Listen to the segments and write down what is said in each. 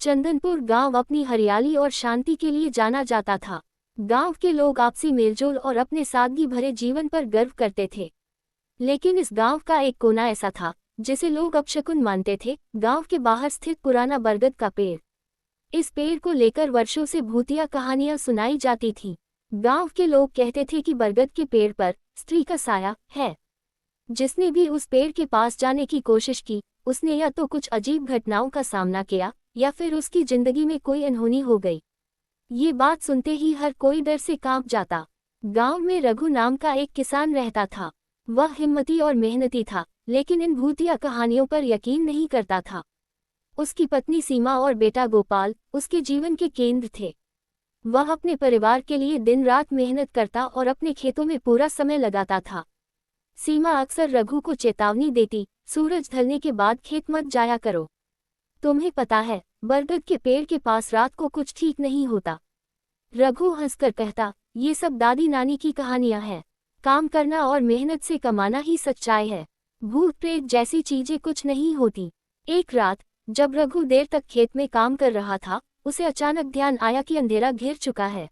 चंदनपुर गांव अपनी हरियाली और शांति के लिए जाना जाता था। गांव के लोग आपसी मेलजोल और अपने सादगी भरे जीवन पर गर्व करते थे। लेकिन इस गांव का एक कोना ऐसा था जिसे लोग अपशकुन मानते थे। गांव के बाहर स्थित पुराना बरगद का पेड़। इस पेड़ को लेकर वर्षों से भूतिया कहानियां सुनाई जाती थीं। गांव के लोग कहते थे कि बरगद के पेड़ पर स्त्री का साया है। जिसने भी उस पेड़ के पास जाने की कोशिश की, उसने या तो कुछ अजीब घटनाओं का सामना किया या फिर उसकी जिंदगी में कोई अनहोनी हो गई। ये बात सुनते ही हर कोई डर से कांप जाता। गांव में रघु नाम का एक किसान रहता था। वह हिम्मती और मेहनती था, लेकिन इन भूतिया कहानियों पर यकीन नहीं करता था। उसकी पत्नी सीमा और बेटा गोपाल उसके जीवन के केंद्र थे। वह अपने परिवार के लिए दिन रात मेहनत करता और अपने खेतों में पूरा समय लगाता था। सीमा अक्सर रघु को चेतावनी देती, सूरज ढलने के बाद खेत मत जाया करो। तुम्हें पता है, बरगद के पेड़ के पास रात को कुछ ठीक नहीं होता। रघु हंसकर कहता, ये सब दादी नानी की कहानियां हैं। काम करना और मेहनत से कमाना ही सच्चाई है। भूत प्रेत जैसी चीजें कुछ नहीं होती। एक रात जब रघु देर तक खेत में काम कर रहा था, उसे अचानक ध्यान आया कि अंधेरा घिर चुका है।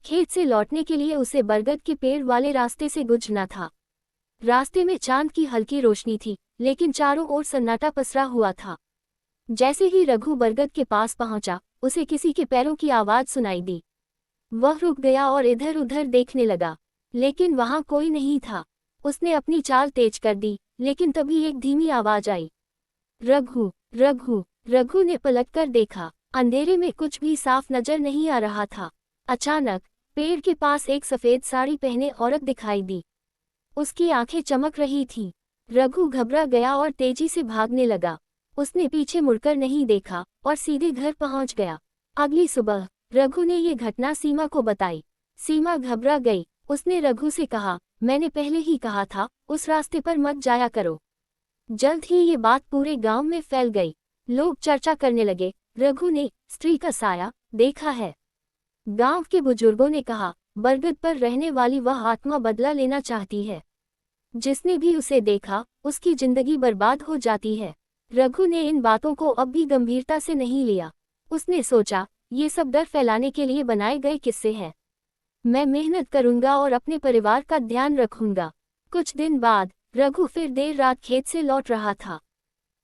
खेत से लौटने के लिए उसे बरगद के पेड़ वाले रास्ते से गुजरना था। रास्ते में चांद की हल्की रोशनी थी, लेकिन चारों ओर सन्नाटा पसरा हुआ था। जैसे ही रघु बरगद के पास पहुंचा, उसे किसी के पैरों की आवाज सुनाई दी। वह रुक गया और इधर उधर देखने लगा, लेकिन वहां कोई नहीं था। उसने अपनी चाल तेज कर दी, लेकिन तभी एक धीमी आवाज आई, रघु रघु। रघु ने पलटकर देखा। अंधेरे में कुछ भी साफ नजर नहीं आ रहा था। अचानक पेड़ के पास एक सफेद साड़ी पहने औरत दिखाई दी। उसकी आंखें चमक रही थीं। रघु घबरा गया और तेजी से भागने लगा। उसने पीछे मुड़कर नहीं देखा और सीधे घर पहुंच गया। अगली सुबह रघु ने ये घटना सीमा को बताई। सीमा घबरा गई। उसने रघु से कहा, मैंने पहले ही कहा था, उस रास्ते पर मत जाया करो। जल्द ही ये बात पूरे गांव में फैल गई। लोग चर्चा करने लगे, रघु ने स्त्री का साया देखा है। गांव के बुजुर्गों ने कहा, बरगद पर रहने वाली वह आत्मा बदला लेना चाहती है। जिसने भी उसे देखा, उसकी जिंदगी बर्बाद हो जाती है। रघु ने इन बातों को अब भी गंभीरता से नहीं लिया। उसने सोचा, ये सब डर फैलाने के लिए बनाए गए किस्से हैं। मैं मेहनत करूंगा और अपने परिवार का ध्यान रखूंगा। कुछ दिन बाद रघु फिर देर रात खेत से लौट रहा था।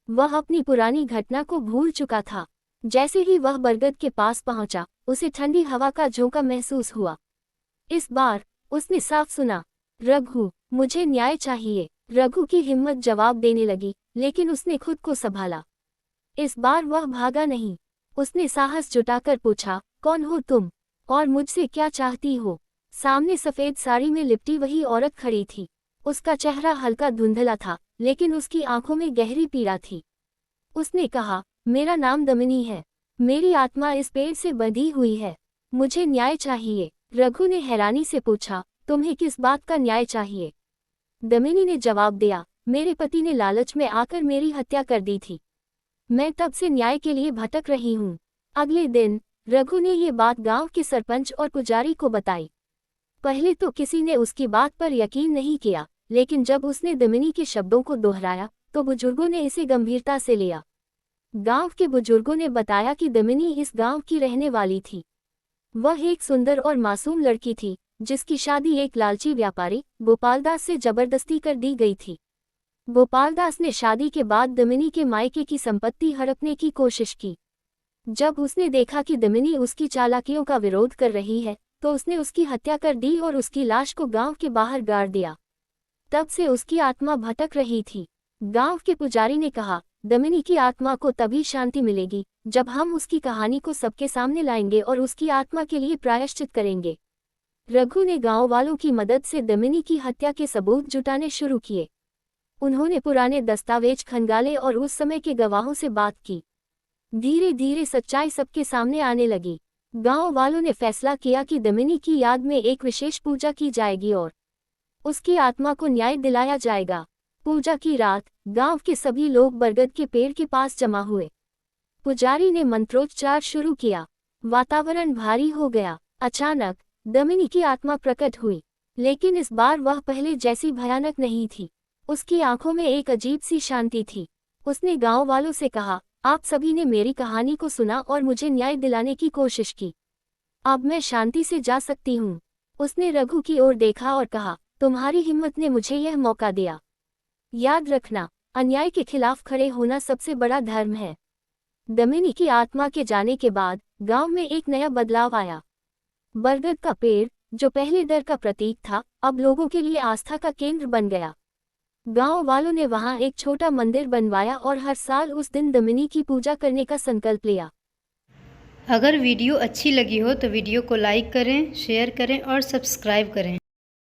वह अपनी पुरानी घटना को भूल चुका था। जैसे ही वह बरगद के पास पहुंचा, उसे ठंडी हवा का झोंका महसूस हुआ। इस बार उसने साफ सुना, रघु, मुझे न्याय चाहिए। रघु की हिम्मत जवाब देने लगी, लेकिन उसने खुद को संभाला। इस बार वह भागा नहीं। उसने साहस जुटाकर पूछा, कौन हो तुम और मुझसे क्या चाहती हो? सामने सफेद साड़ी में लिपटी वही औरत खड़ी थी। उसका चेहरा हल्का धुंधला था, लेकिन उसकी आंखों में गहरी पीड़ा थी। उसने कहा, मेरा नाम दमिनी है। मेरी आत्मा इस पेड़ से बंधी हुई है। मुझे न्याय चाहिए। रघु ने हैरानी से पूछा, तुम्हें किस बात का न्याय चाहिए? दमिनी ने जवाब दिया, मेरे पति ने लालच में आकर मेरी हत्या कर दी थी। मैं तब से न्याय के लिए भटक रही हूँ। अगले दिन रघु ने ये बात गांव के सरपंच और पुजारी को बताई। पहले तो किसी ने उसकी बात पर यकीन नहीं किया, लेकिन जब उसने दमिनी के शब्दों को दोहराया तो बुजुर्गों ने इसे गंभीरता से लिया। गांव के बुजुर्गों ने बताया कि दमिनी इस गांव की रहने वाली थी। वह एक सुंदर और मासूम लड़की थी, जिसकी शादी एक लालची व्यापारी गोपालदास से जबरदस्ती कर दी गई थी। गोपालदास ने शादी के बाद दमिनी के मायके की संपत्ति हड़पने की कोशिश की। जब उसने देखा कि दमिनी उसकी चालाकियों का विरोध कर रही है, तो उसने उसकी हत्या कर दी और उसकी लाश को गांव के बाहर गाड़ दिया। तब से उसकी आत्मा भटक रही थी। गांव के पुजारी ने कहा, दमिनी की आत्मा को तभी शांति मिलेगी जब हम उसकी कहानी को सबके सामने लाएंगे और उसकी आत्मा के लिए प्रायश्चित करेंगे। रघु ने गांव वालों की मदद से दमिनी की हत्या के सबूत जुटाने शुरू किए। उन्होंने पुराने दस्तावेज खंगाले और उस समय के गवाहों से बात की। धीरे धीरे सच्चाई सबके सामने आने लगी। गांव वालों ने फैसला किया कि दमिनी की याद में एक विशेष पूजा की जाएगी और उसकी आत्मा को न्याय दिलाया जाएगा। पूजा की रात गांव के सभी लोग बरगद के पेड़ के पास जमा हुए। पुजारी ने मंत्रोच्चार शुरू किया। वातावरण भारी हो गया। अचानक दमिनी की आत्मा प्रकट हुई, लेकिन इस बार वह पहले जैसी भयानक नहीं थी। उसकी आंखों में एक अजीब सी शांति थी। उसने गांव वालों से कहा, आप सभी ने मेरी कहानी को सुना और मुझे न्याय दिलाने की कोशिश की। अब मैं शांति से जा सकती हूँ। उसने रघु की ओर देखा और कहा, तुम्हारी हिम्मत ने मुझे यह मौका दिया। याद रखना, अन्याय के खिलाफ खड़े होना सबसे बड़ा धर्म है। दमिनी की आत्मा के जाने के बाद गांव में एक नया बदलाव आया। बरगद का पेड़, जो पहले डर का प्रतीक था, अब लोगों के लिए आस्था का केंद्र बन गया। गांव वालों ने वहां एक छोटा मंदिर बनवाया और हर साल उस दिन दमिनी की पूजा करने का संकल्प लिया। अगर वीडियो अच्छी लगी हो तो वीडियो को लाइक करें, शेयर करें और सब्सक्राइब करें।